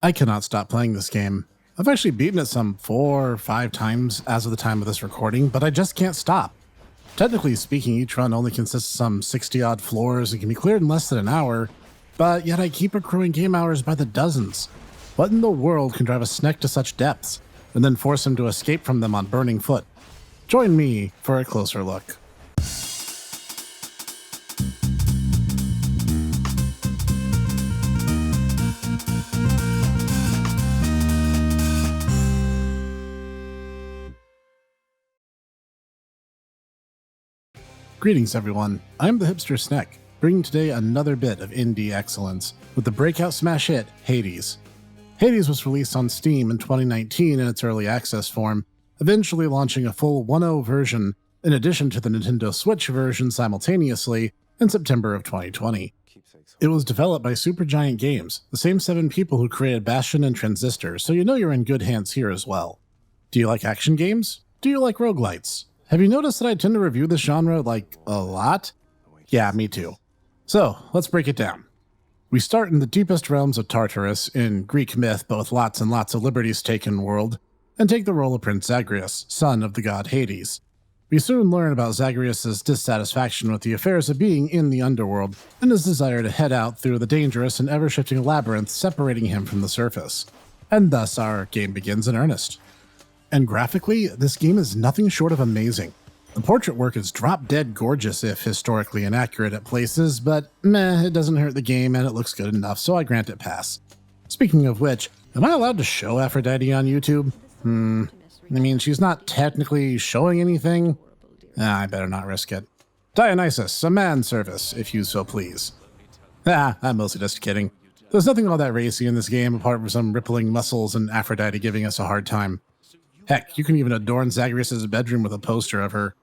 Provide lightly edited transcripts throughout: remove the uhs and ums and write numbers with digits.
I cannot stop playing this game. I've actually beaten it some 4 or 5 times as of the time of this recording, but I just can't stop. Technically speaking, each run only consists of some 60-odd floors and can be cleared in less than an hour, but yet I keep accruing game hours by the dozens. What in the world can drive a Snek to such depths, and then force him to escape from them on burning foot? Join me for a closer look. Greetings everyone, I'm the Hipster Snek, bringing today another bit of N-D-X-Cellence with the breakout smash hit, Hades. Hades was released on Steam in 2019 in its early access form, eventually launching a full 1.0 version in addition to the Nintendo Switch version simultaneously in September of 2020. It was developed by Supergiant Games, the same 7 people who created Bastion and Transistor, so you know you're in good hands here as well. Do you like action games? Do you like roguelites? Have you noticed that I tend to review this genre, a lot? Yeah, me too. So, let's break it down. We start in the deepest realms of Tartarus, in Greek myth but with lots and lots of liberties taken world, and take the role of Prince Zagreus, son of the god Hades. We soon learn about Zagreus' dissatisfaction with the affairs of being in the underworld, and his desire to head out through the dangerous and ever-shifting labyrinth separating him from the surface. And thus our game begins in earnest. And graphically, this game is nothing short of amazing. The portrait work is drop-dead gorgeous if historically inaccurate at places, but meh, it doesn't hurt the game and it looks good enough, so I grant it pass. Speaking of which, am I allowed to show Aphrodite on YouTube? I mean, she's not technically showing anything. I better not risk it. Dionysus, a man service, if you so please. I'm mostly just kidding. There's nothing all that racy in this game apart from some rippling muscles and Aphrodite giving us a hard time. Heck, you can even adorn Zagreus' bedroom with a poster of her.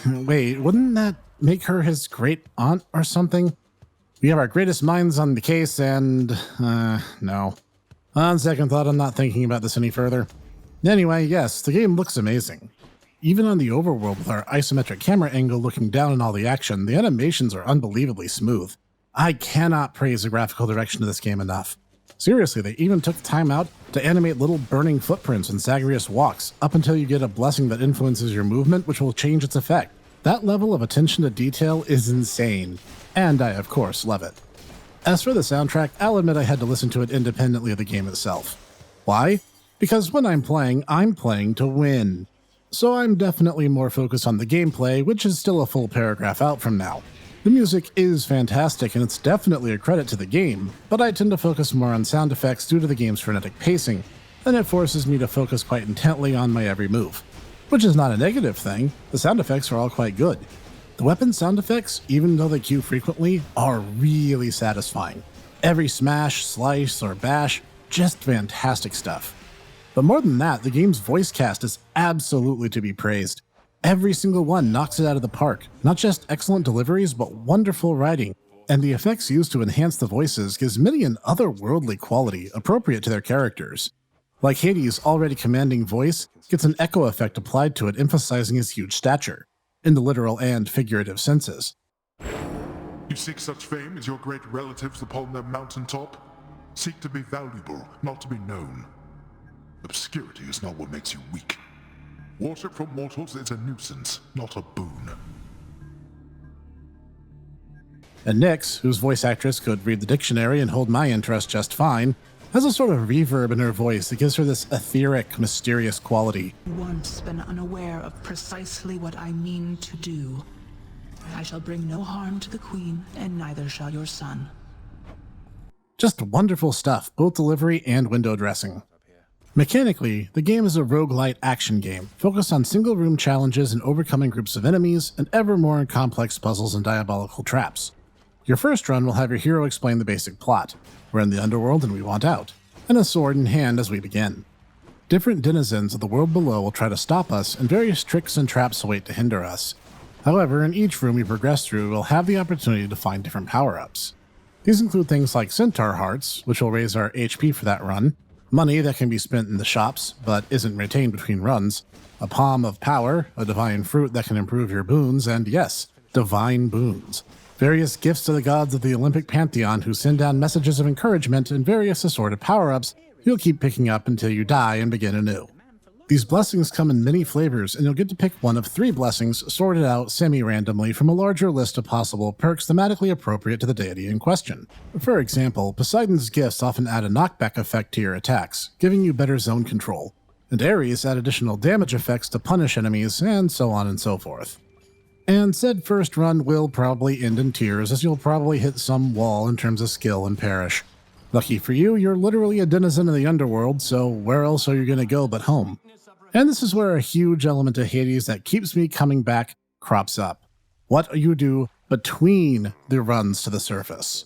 Wait, wouldn't that make her his great aunt or something? We have our greatest minds on the case and, no. On second thought, I'm not thinking about this any further. Anyway, yes, the game looks amazing. Even on the overworld with our isometric camera angle looking down on all the action, the animations are unbelievably smooth. I cannot praise the graphical direction of this game enough. Seriously, they even took time out to animate little burning footprints when Zagreus walks, up until you get a blessing that influences your movement, which will change its effect. That level of attention to detail is insane, and I, of course, love it. As for the soundtrack, I'll admit I had to listen to it independently of the game itself. Why? Because when I'm playing to win. So I'm definitely more focused on the gameplay, which is still a full paragraph out from now. The music is fantastic and it's definitely a credit to the game, but I tend to focus more on sound effects due to the game's frenetic pacing, and it forces me to focus quite intently on my every move. Which is not a negative thing, the sound effects are all quite good. The weapon sound effects, even though they cue frequently, are really satisfying. Every smash, slice, or bash, just fantastic stuff. But more than that, the game's voice cast is absolutely to be praised. Every single one knocks it out of the park. Not just excellent deliveries, but wonderful writing. And the effects used to enhance the voices gives many an otherworldly quality appropriate to their characters. Like Hades' already commanding voice gets an echo effect applied to it emphasizing his huge stature, in the literal and figurative senses. You seek such fame as your great relatives upon their mountaintop? Seek to be valuable, not to be known. Obscurity is not what makes you weak. Worship from mortals is a nuisance, not a boon. And Nyx, whose voice actress could read the dictionary and hold my interest just fine, has a sort of reverb in her voice that gives her this etheric, mysterious quality. Once been unaware of precisely what I mean to do. I shall bring no harm to the queen, and neither shall your son. Just wonderful stuff, both delivery and window dressing. Mechanically, the game is a roguelite action game, focused on single-room challenges and overcoming groups of enemies, and ever more complex puzzles and diabolical traps. Your first run will have your hero explain the basic plot. We're in the underworld and we want out, and a sword in hand as we begin. Different denizens of the world below will try to stop us, and various tricks and traps await to hinder us. However, in each room we progress through, we'll have the opportunity to find different power-ups. These include things like Centaur Hearts, which will raise our HP for that run, money that can be spent in the shops, but isn't retained between runs, a Palm of Power, a divine fruit that can improve your boons, and yes, divine boons. various gifts to the gods of the Olympic pantheon who send down messages of encouragement, and various assorted power-ups you'll keep picking up until you die and begin anew. These blessings come in many flavors, and you'll get to pick one of 3 blessings sorted out semi-randomly from a larger list of possible perks thematically appropriate to the deity in question. For example, Poseidon's gifts often add a knockback effect to your attacks, giving you better zone control, and Ares add additional damage effects to punish enemies, and so on and so forth. And said first run will probably end in tears, as you'll probably hit some wall in terms of skill and perish. Lucky for you, you're literally a denizen of the underworld, so where else are you going to go but home? And this is where a huge element of Hades that keeps me coming back crops up. What you do between the runs to the surface.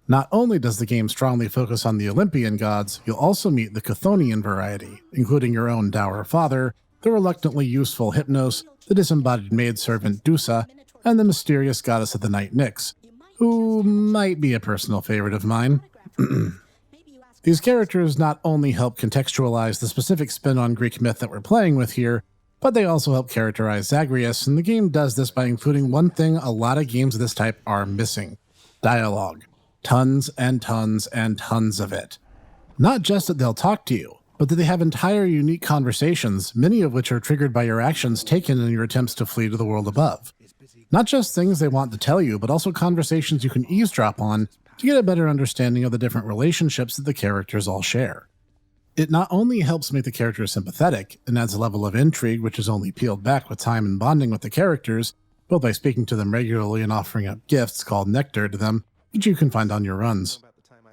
Not only does the game strongly focus on the Olympian gods, you'll also meet the Chthonian variety, including your own dour father, the reluctantly useful Hypnos, the disembodied maidservant Dusa, and the mysterious goddess of the night Nyx, who might be a personal favorite of mine. These characters not only help contextualize the specific spin on Greek myth that we're playing with here, but they also help characterize Zagreus, and the game does this by including one thing a lot of games of this type are missing: dialogue. Tons and tons and tons of it. Not just that they'll talk to you, but that they have entire unique conversations, many of which are triggered by your actions taken in your attempts to flee to the world above. Not just things they want to tell you, but also conversations you can eavesdrop on to get a better understanding of the different relationships that the characters all share. It not only helps make the characters sympathetic, and adds a level of intrigue which is only peeled back with time and bonding with the characters, both by speaking to them regularly and offering up gifts called nectar to them, which you can find on your runs.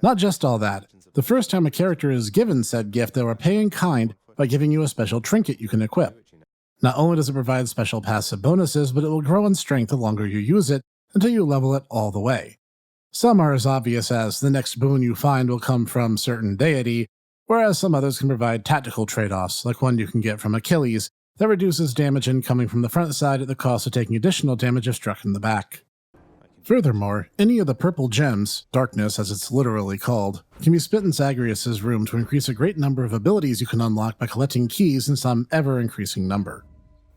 Not just all that, the first time a character is given said gift, they will repay in kind by giving you a special trinket you can equip. Not only does it provide special passive bonuses, but it will grow in strength the longer you use it, until you level it all the way. Some are as obvious as the next boon you find will come from certain deity, whereas some others can provide tactical trade-offs, like one you can get from Achilles, that reduces damage incoming from the front side at the cost of taking additional damage if struck in the back. Furthermore, any of the purple gems, darkness as it's literally called, can be spent in Zagreus' room to increase a great number of abilities you can unlock by collecting keys in some ever-increasing number.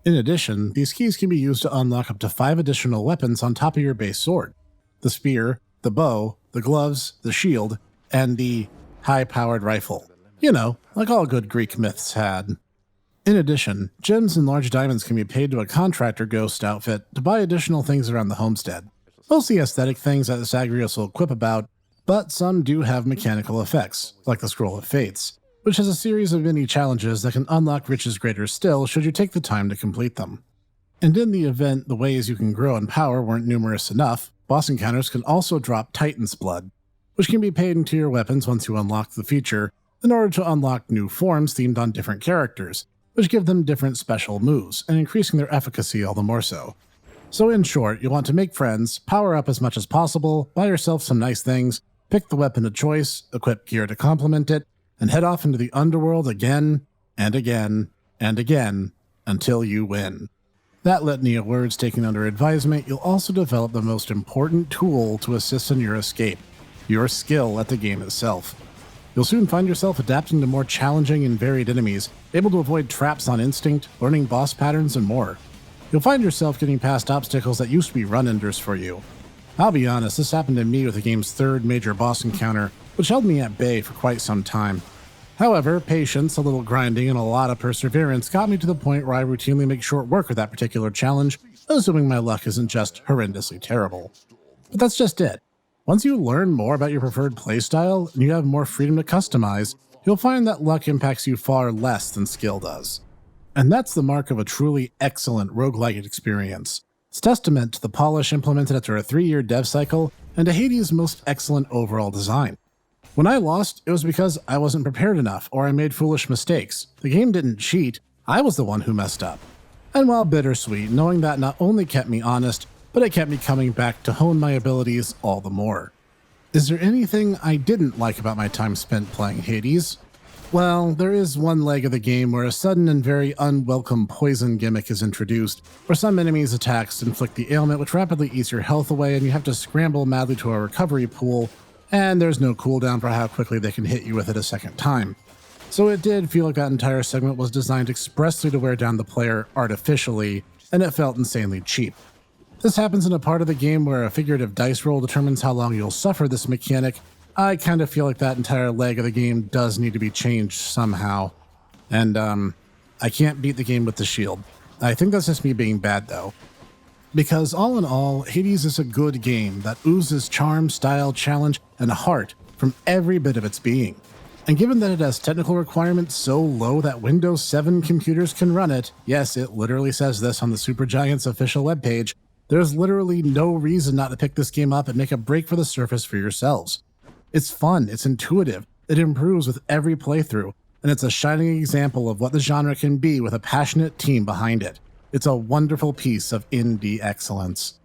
In addition, these keys can be used to unlock up to 5 additional weapons on top of your base sword: the spear, the bow, the gloves, the shield, and the high-powered rifle. You know, like all good Greek myths had. In addition, gems and large diamonds can be paid to a contractor ghost outfit to buy additional things around the homestead. Mostly aesthetic things that Zagreus will quip about, but some do have mechanical effects, like the Scroll of Fates, which has a series of mini challenges that can unlock riches greater still should you take the time to complete them. And in the event the ways you can grow in power weren't numerous enough, boss encounters can also drop Titan's Blood, which can be paid into your weapons once you unlock the feature, in order to unlock new forms themed on different characters, which give them different special moves, and increasing their efficacy all the more so. So in short, you want to make friends, power up as much as possible, buy yourself some nice things, pick the weapon of choice, equip gear to complement it, and head off into the underworld again, and again, and again, until you win. That litany of words taken under advisement, you'll also develop the most important tool to assist in your escape: your skill at the game itself. You'll soon find yourself adapting to more challenging and varied enemies, able to avoid traps on instinct, learning boss patterns, and more. You'll find yourself getting past obstacles that used to be run-enders for you. I'll be honest, this happened to me with the game's 3rd major boss encounter, which held me at bay for quite some time. However, patience, a little grinding, and a lot of perseverance got me to the point where I routinely make short work of that particular challenge, assuming my luck isn't just horrendously terrible. But that's just it. Once you learn more about your preferred playstyle, and you have more freedom to customize, you'll find that luck impacts you far less than skill does. And that's the mark of a truly excellent roguelike experience. It's testament to the polish implemented after a 3-year dev cycle, and to Hades' most excellent overall design. When I lost, it was because I wasn't prepared enough, or I made foolish mistakes. The game didn't cheat, I was the one who messed up. And while bittersweet, knowing that not only kept me honest, but it kept me coming back to hone my abilities all the more. Is there anything I didn't like about my time spent playing Hades? Well, there is one leg of the game where a sudden and very unwelcome poison gimmick is introduced, where some enemies' attacks inflict the ailment which rapidly eats your health away, and you have to scramble madly to a recovery pool, and there's no cooldown for how quickly they can hit you with it a second time. So it did feel like that entire segment was designed expressly to wear down the player artificially, and it felt insanely cheap. This happens in a part of the game where a figurative dice roll determines how long you'll suffer this mechanic. I kind of feel like that entire leg of the game does need to be changed somehow. And, I can't beat the game with the shield. I think that's just me being bad, though. Because all in all, Hades is a good game that oozes charm, style, challenge, and heart from every bit of its being. And given that it has technical requirements so low that Windows 7 computers can run it, yes, it literally says this on the Supergiant's official webpage, there's literally no reason not to pick this game up and make a break for the Surface for yourselves. It's fun, it's intuitive, it improves with every playthrough, and it's a shining example of what the genre can be with a passionate team behind it. It's a wonderful piece of N-D-X-Cellence.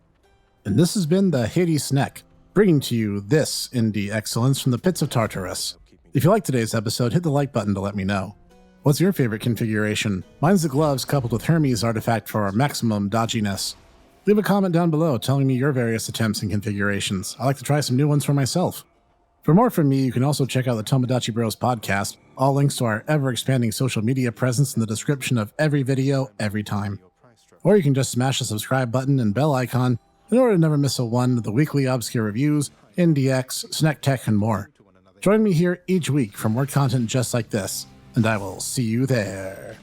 And this has been the Hades Snek, bringing to you this N-D-X-Cellence from the pits of Tartarus. If you liked today's episode, hit the like button to let me know. What's your favorite configuration? Mine's the gloves coupled with Hermes artifact for maximum dodginess. Leave a comment down below telling me your various attempts and configurations. I like to try some new ones for myself. For more from me, you can also check out the Tomodachi Bros podcast. All links to our ever-expanding social media presence in the description of every video, every time. Or you can just smash the subscribe button and bell icon in order to never miss a one of the weekly obscure reviews, N-D-X, Snek Tech, and more. Join me here each week for more content just like this, and I will see you there.